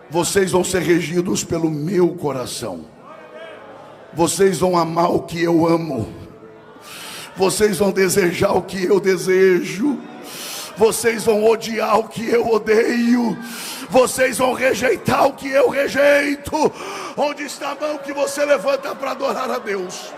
Vocês vão ser regidos pelo meu coração. Vocês vão amar o que eu amo. Vocês vão desejar o que eu desejo. vocês vão odiar o que eu odeio, vocês vão rejeitar o que eu rejeito. Onde está a mão que você levanta para adorar a Deus?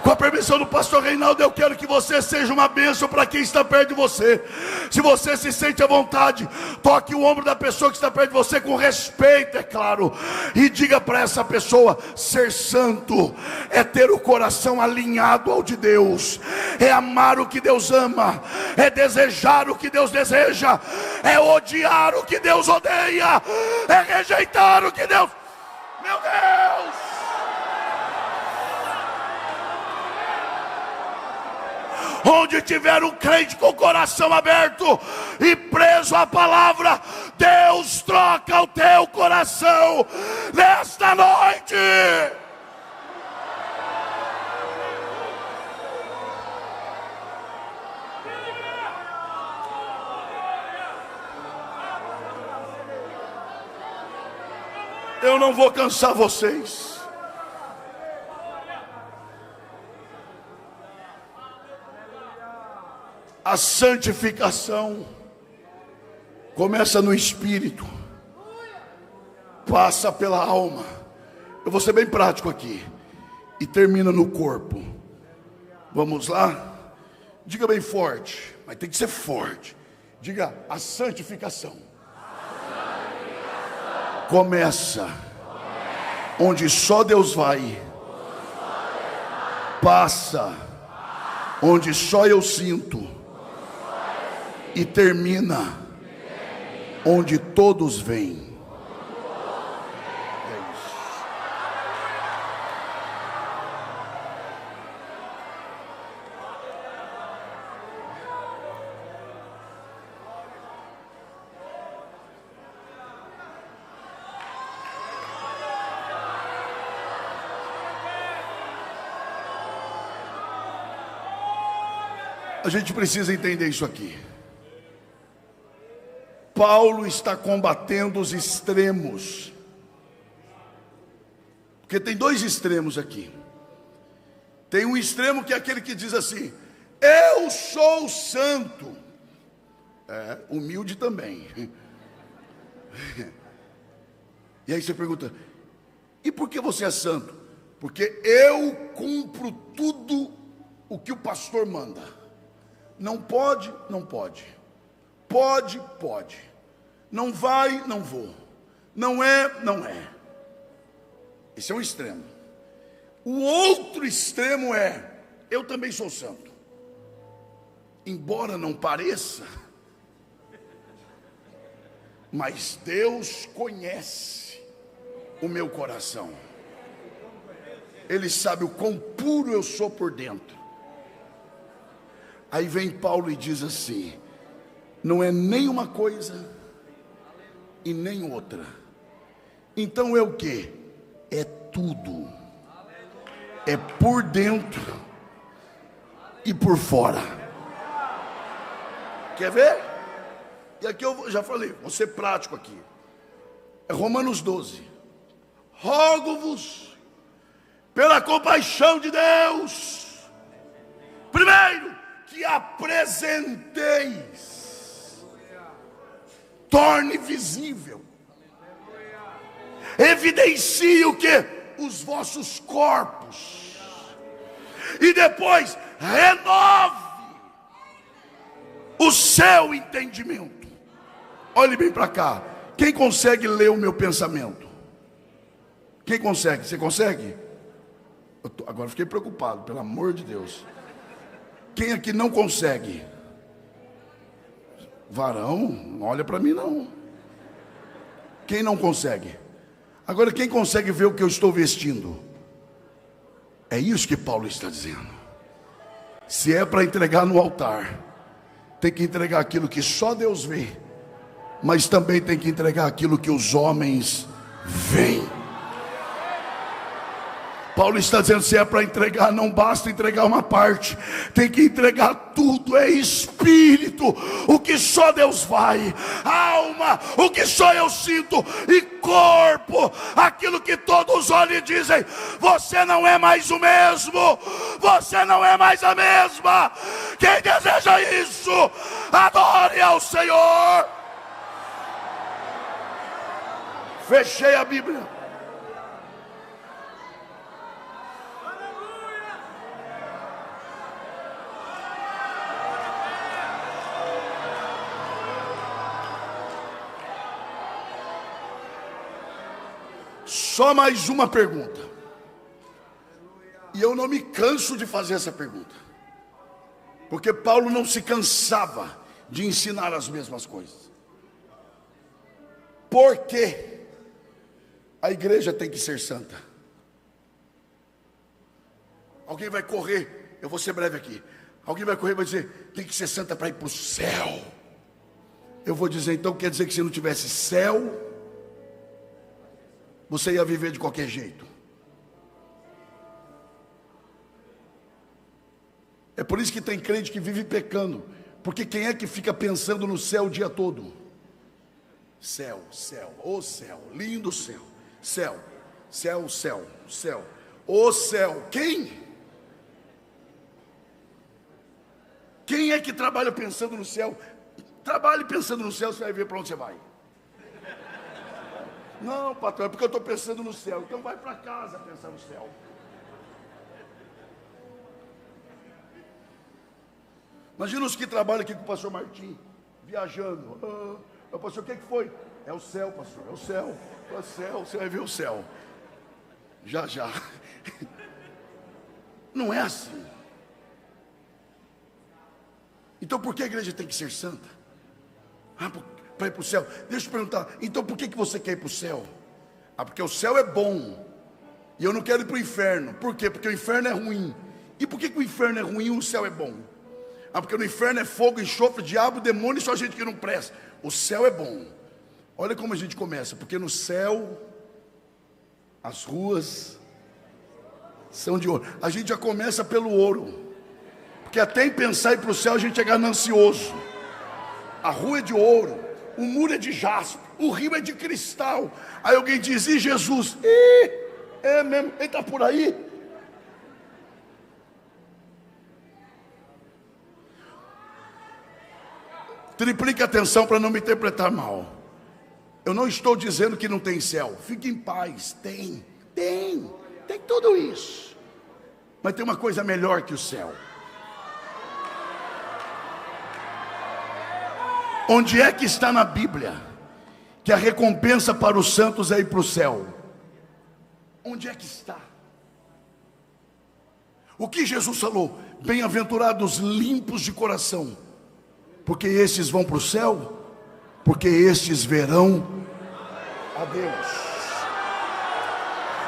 Com a permissão do pastor Reinaldo, eu quero que você seja uma bênção para quem está perto de você. Se você se sente à vontade, toque o ombro da pessoa que está perto de você com respeito, é claro, e diga para essa pessoa: ser santo é ter o coração alinhado ao de Deus, é amar o que Deus ama, é desejar o que Deus deseja, é odiar o que Deus odeia, é rejeitar o que Deus... Meu Deus! Onde tiver um crente com o coração aberto e preso à palavra, Deus troca o teu coração nesta noite. Eu não vou cansar vocês. A santificação começa no espírito, passa pela alma, eu vou ser bem prático aqui, e termina no corpo. Vamos lá? Diga bem forte, mas tem que ser forte. Diga: a santificação começa onde só Deus vai, passa onde só eu sinto, e termina onde todos vêm. É isso. A gente precisa entender isso aqui. Paulo está combatendo os extremos, porque tem dois extremos aqui. Tem um extremo que é aquele que diz assim: eu sou santo. É, humilde também. E aí você pergunta: e por que você é santo? Porque eu cumpro tudo o que o pastor manda. Não pode, não pode. Pode, pode. Não vai, não vou. Não é, não é. Esse é um extremo. O outro extremo é: eu também sou santo, embora não pareça, mas Deus conhece o meu coração. Ele sabe o quão puro eu sou por dentro. Aí vem Paulo e diz assim: não é nem uma coisa e nem outra. Então é o que? É tudo. É por dentro e por fora. Quer ver? E aqui eu já falei, vou ser prático aqui. É Romanos 12. Rogo-vos pela compaixão de Deus, primeiro, que apresenteis, torne visível, evidencie o que? Os vossos corpos, e depois renove o seu entendimento. Olhe bem para cá. Quem consegue ler o meu pensamento? Quem consegue? Você consegue? Agora fiquei preocupado, pelo amor de Deus. Quem aqui não consegue? Varão, não olha para mim não. Quem não consegue? Agora, quem consegue ver o que eu estou vestindo? É isso que Paulo está dizendo. Se é para entregar no altar, tem que entregar aquilo que só Deus vê, mas também tem que entregar aquilo que os homens veem. Paulo está dizendo: se é para entregar, não basta entregar uma parte, tem que entregar tudo. É espírito, o que só Deus vai; alma, o que só eu sinto; e corpo, aquilo que todos olham e dizem: você não é mais o mesmo, você não é mais a mesma. Quem deseja isso, adore ao Senhor. Fechei a Bíblia. Só mais uma pergunta, e eu não me canso de fazer essa pergunta, porque Paulo não se cansava de ensinar as mesmas coisas. Por que a igreja tem que ser santa? Alguém vai correr, eu vou ser breve aqui, alguém vai correr e vai dizer: tem que ser santa para ir para o céu. Eu vou dizer: então quer dizer que se não tivesse céu, você ia viver de qualquer jeito? É por isso que tem crente que vive pecando, porque quem é que fica pensando no céu o dia todo? Céu, céu, ô céu, lindo céu, céu, céu, céu, céu, ô céu. Quem é que trabalha pensando no céu? Trabalhe pensando no céu, você vai ver para onde você vai. Não, patrão, é porque eu estou pensando no céu. Então vai para casa pensar no céu. Imagina os que trabalham aqui com o pastor Martim, viajando. Pastor, o que foi? É o céu, pastor, é o céu. É o céu, você vai ver o céu. Já, já. Não é assim. Então por que a igreja tem que ser santa? Para ir para o céu. Deixa eu te perguntar, então por que você quer ir para o céu? Porque o céu é bom, e eu não quero ir para o inferno. Por quê? Porque o inferno é ruim. E por que o inferno é ruim e o céu é bom? Porque no inferno é fogo, enxofre, diabo, demônio e só gente que não presta. O céu é bom. Olha como a gente começa. Porque no céu as ruas são de ouro. A gente já começa pelo ouro, porque até em pensar em ir para o céu a gente é ganancioso. A rua é de ouro, o muro é de jaspe, o rio é de cristal. Aí alguém diz: e Jesus? É mesmo, ele está por aí? Triplique a atenção para não me interpretar mal. Eu não estou dizendo que não tem céu. Fique em paz, tem tudo isso. Mas tem uma coisa melhor que o céu. Onde é que está na Bíblia que a recompensa para os santos é ir para o céu? Onde é que está? O que Jesus falou? Bem-aventurados limpos de coração, porque estes vão para o céu, porque estes verão a Deus.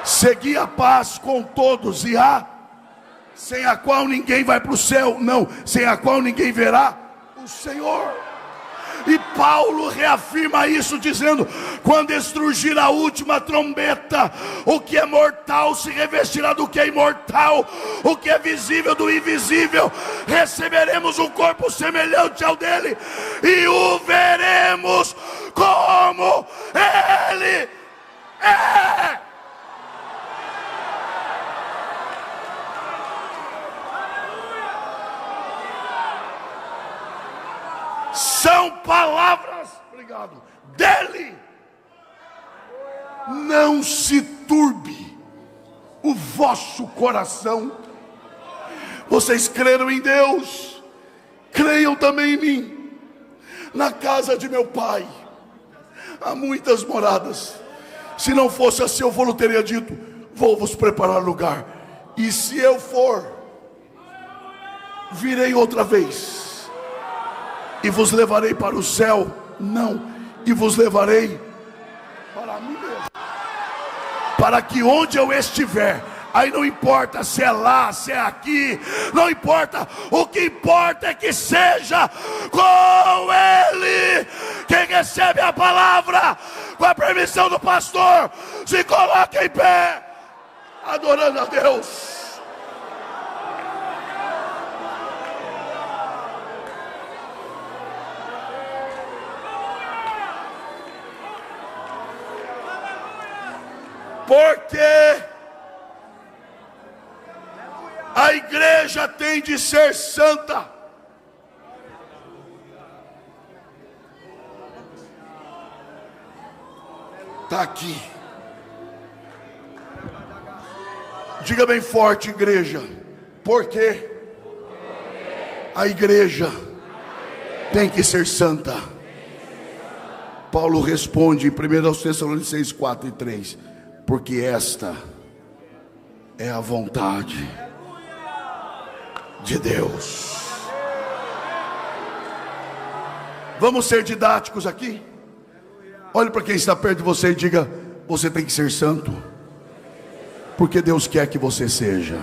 Segui a paz com todos, e sem a qual ninguém vai para o céu, não, sem a qual ninguém verá o Senhor. E Paulo reafirma isso dizendo: quando estrugir a última trombeta, o que é mortal se revestirá do que é imortal, o que é visível do invisível. Receberemos um corpo semelhante ao dele, e o veremos como ele é. São palavras, obrigado, dele. Não se turbe o vosso coração. Vocês creram em Deus, creiam também em mim. Na casa de meu pai há muitas moradas. Se não fosse assim, eu vou teria dito: vou vos preparar lugar. E se eu for, virei outra vez e vos levarei para o céu. Não, e vos levarei para mim mesmo, para que onde eu estiver, aí não importa se é lá, se é aqui, não importa, o que importa é que seja com ele. Quem recebe a palavra, com a permissão do pastor, se coloca em pé. adorando a Deus. Porque a igreja tem de ser santa. Está aqui. Diga bem forte, igreja. Porque a igreja tem que ser santa. Paulo responde em 1 Tessalonicenses 4 e 3. Porque esta é a vontade de Deus. Vamos ser didáticos aqui? Olhe para quem está perto de você e diga: você tem que ser santo, porque Deus quer que você seja.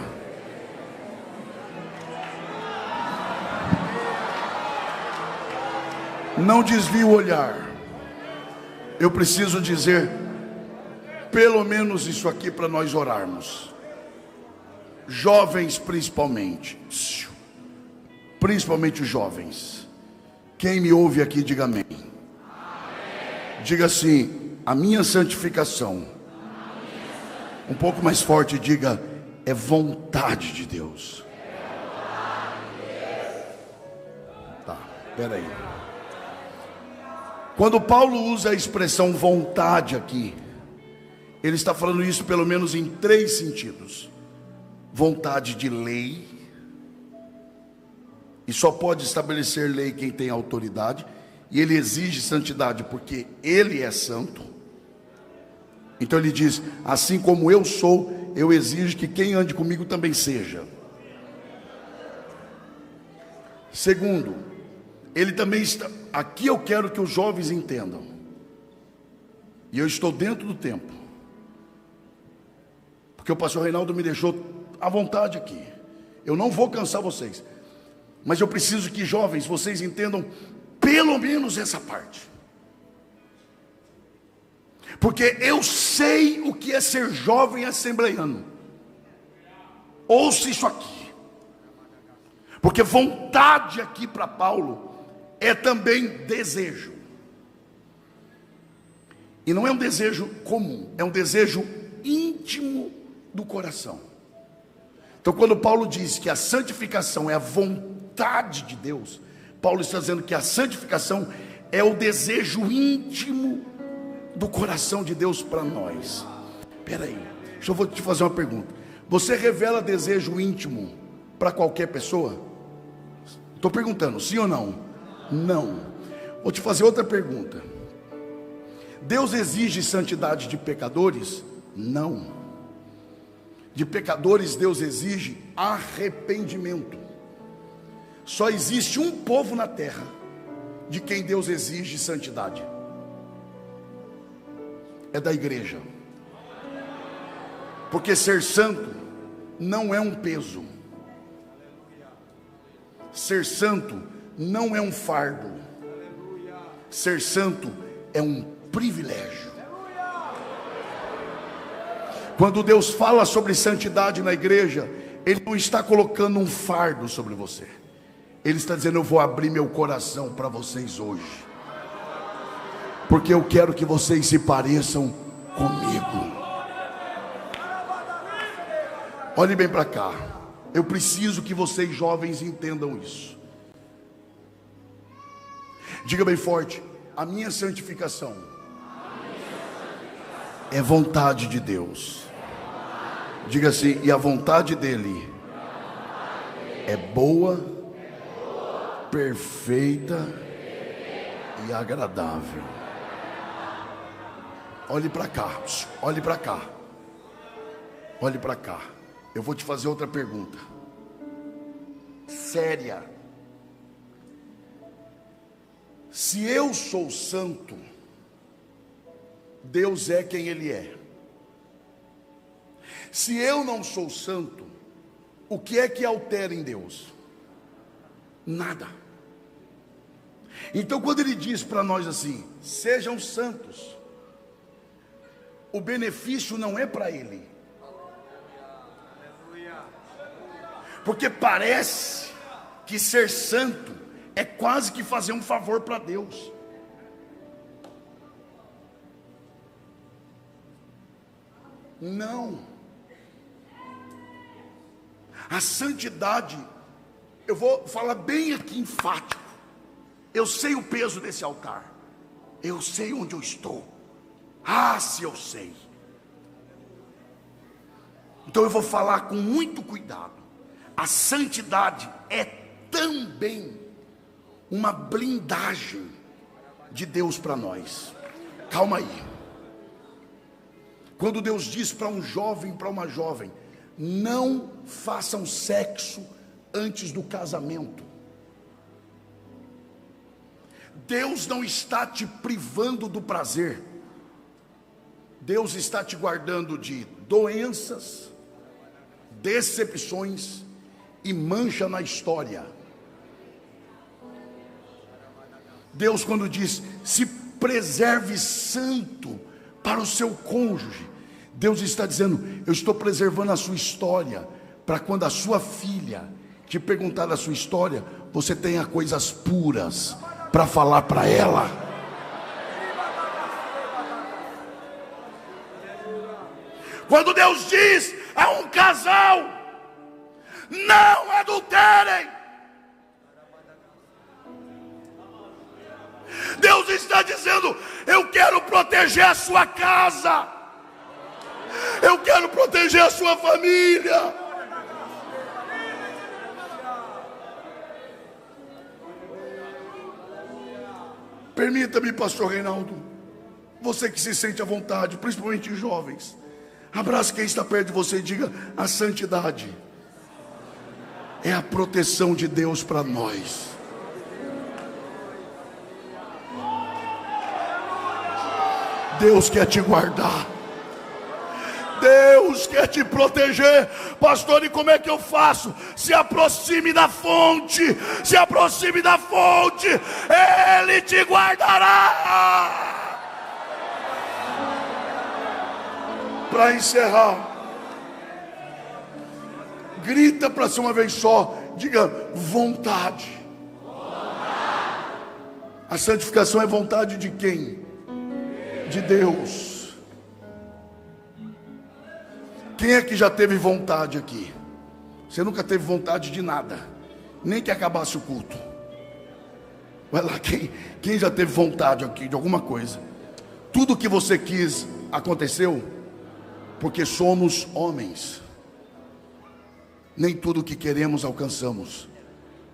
Não desvie o olhar. Eu preciso dizer pelo menos isso aqui para nós orarmos. Jovens principalmente os jovens. Quem me ouve aqui, diga amém. Diga assim: a minha santificação. Um pouco mais forte, diga: é vontade de Deus. Tá, peraí. Quando Paulo usa a expressão vontade aqui, ele está falando isso pelo menos em 3 sentidos. Vontade de lei, e só pode estabelecer lei quem tem autoridade, e ele exige santidade porque ele é santo. Então ele diz: assim como eu sou, eu exijo que quem ande comigo também seja. Segundo, ele também está, aqui eu quero que os jovens entendam, e eu estou dentro do tempo, porque o pastor Reinaldo me deixou à vontade aqui. Eu não vou cansar vocês, mas eu preciso que jovens, vocês entendam pelo menos essa parte. Porque eu sei o que é ser jovem assembleiano. Ouça isso aqui. Porque vontade aqui para Paulo é também desejo. E não é um desejo comum, é um desejo íntimo do coração. Então, quando Paulo diz que a santificação é a vontade de Deus, Paulo está dizendo que a santificação é o desejo íntimo do coração de Deus para nós. Espera aí, eu vou te fazer uma pergunta. Você revela desejo íntimo para qualquer pessoa? Estou perguntando, sim ou não? Não. Vou te fazer outra pergunta. Deus exige santidade de pecadores? Não. De pecadores Deus exige arrependimento. Só existe um povo na terra de quem Deus exige santidade. É da igreja. Porque ser santo não é um peso. Ser santo não é um fardo. Ser santo é um privilégio. Quando Deus fala sobre santidade na igreja, Ele não está colocando um fardo sobre você. Ele está dizendo: eu vou abrir meu coração para vocês hoje, porque eu quero que vocês se pareçam comigo. Olhe bem para cá. Eu preciso que vocês jovens entendam isso. Diga bem forte: a minha santificação é vontade de Deus. Diga assim: e a vontade dele é boa, perfeita e agradável. Olhe para cá, olhe para cá, olhe para cá. Eu vou te fazer outra pergunta séria. Se eu sou santo, Deus é quem Ele é. Se eu não sou santo, o que é que altera em Deus? Nada. Então, quando Ele diz para nós assim: sejam santos, o benefício não é para Ele, Porque parece que ser santo é quase que fazer um favor para Deus. Não. A santidade, eu vou falar bem aqui enfático. Eu sei o peso desse altar. Eu sei onde eu estou. Ah, se eu sei. Então eu vou falar com muito cuidado. A santidade é também uma blindagem de Deus para nós. Calma aí. Quando Deus diz para um jovem, para uma jovem, não façam sexo antes do casamento, Deus não está te privando do prazer. Deus está te guardando de doenças, decepções e mancha na história. Deus, quando diz, se preserve santo para o seu cônjuge, Deus está dizendo, eu estou preservando a sua história, para quando a sua filha te perguntar da sua história, você tenha coisas puras para falar para ela. Quando Deus diz a um casal, não adulterem, Deus está dizendo, eu quero proteger a sua casa, eu quero proteger a sua família. Permita-me, pastor Reinaldo, você que se sente à vontade, principalmente jovens, abrace quem está perto de você e diga, a santidade é a proteção de Deus para nós. Deus quer te guardar, Deus quer te proteger. Pastor, e como é que eu faço? Se aproxime da fonte, se aproxime da fonte, Ele te guardará. Para encerrar, grita para ser uma vez só, diga vontade. A santificação é vontade de quem? De Deus. Quem é que já teve vontade aqui? Você nunca teve vontade de nada, nem que acabasse o culto. Vai lá, quem já teve vontade aqui de alguma coisa? Tudo que você quis aconteceu? Porque somos homens. Nem tudo que queremos alcançamos.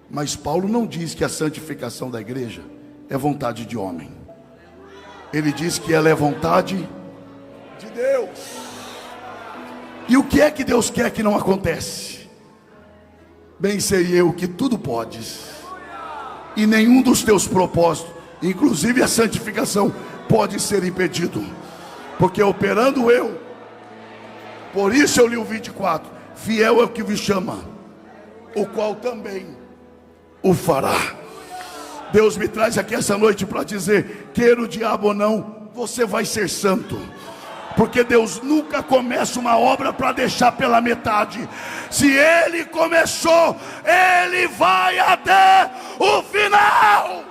Mas Paulo não diz que a santificação da igreja é vontade de homem. Ele diz que ela é vontade de Deus. E o que é que Deus quer que não acontece? Bem sei eu que tudo podes, e nenhum dos teus propósitos, inclusive a santificação, pode ser impedido. Porque operando eu, por isso eu li o 24, fiel é o que me chama, o qual também o fará. Deus me traz aqui essa noite para dizer, queira o diabo ou não, você vai ser santo. Porque Deus nunca começa uma obra para deixar pela metade. Se Ele começou, Ele vai até o final.